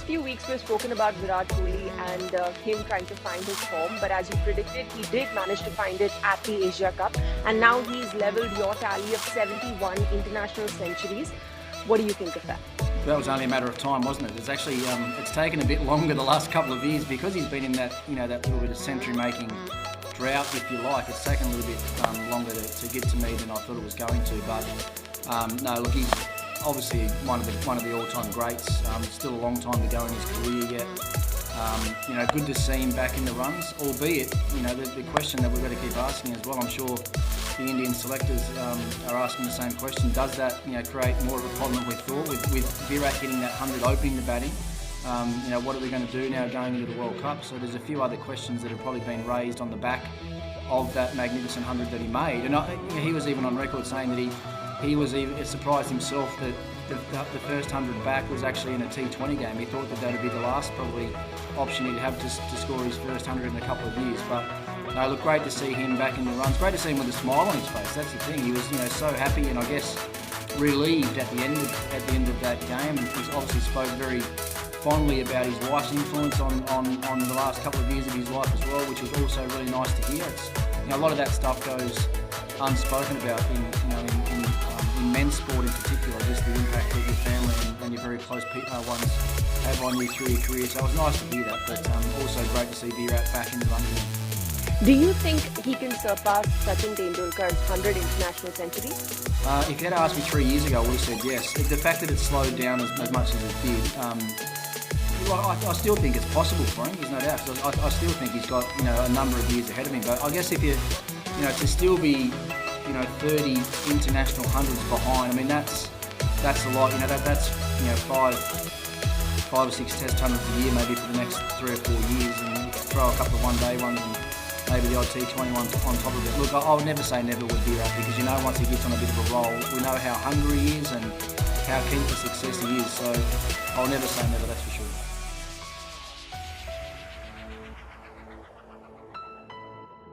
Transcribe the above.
few weeks we've spoken about Virat Kohli and him trying to find his form, but as you predicted, he did manage to find it at the Asia Cup, and now he's leveled your tally of 71 international centuries. What do you think of that? That was only a matter of time, wasn't it? It's actually it's taken a bit longer the last couple of years because he's been in that that little bit of century-making drought, if you like. It's taken a little bit longer to get to me than I thought it was going to. But no, look, he's obviously one of the all-time greats. Still a long time to go in his career yet. Good to see him back in the runs, albeit the question that we've got to keep asking as well. I'm sure the Indian selectors are asking the same question. Does that create more of a problem than we thought with Virat hitting that 100 opening the batting? What are we going to do now going into the World Cup? So there's a few other questions that have probably been raised on the back of that magnificent 100 that he made. And he was even on record saying that he was even surprised himself that the first 100 back was actually in a T20 game. He thought that would be the last probably option he'd have to score his first 100 in a couple of years. But no, look, great to see him back in the runs. Great to see him with a smile on his face. That's the thing. He was so happy and I guess relieved at the end of that game. And he's obviously spoke very fondly about his wife's influence on the last couple of years of his life as well, which was also really nice to hear. A lot of that stuff goes unspoken about in men's sport in particular, just the impact that your family and your very close ones have on you through your career. So it was nice to hear that, but also great to see Virat back in the run again. Do you think he can surpass Sachin Tendulkar's 100 international centuries? If you had asked me 3 years ago, I would have said yes. The fact that it slowed down as much as it did, I still think it's possible for him. There's no doubt. I still think he's got a number of years ahead of him. But I guess if to still be 30 international hundreds behind, I mean that's a lot. That's 5 or 6 test hundreds a year maybe for the next 3 or 4 years, and you can throw a couple of one-day ones and maybe the odd T20 ones on top of it. Look, I'll never say never with Virat because once he gets on a bit of a roll, we know how hungry he is and how keen for success he is. So I'll never say never, that's for sure.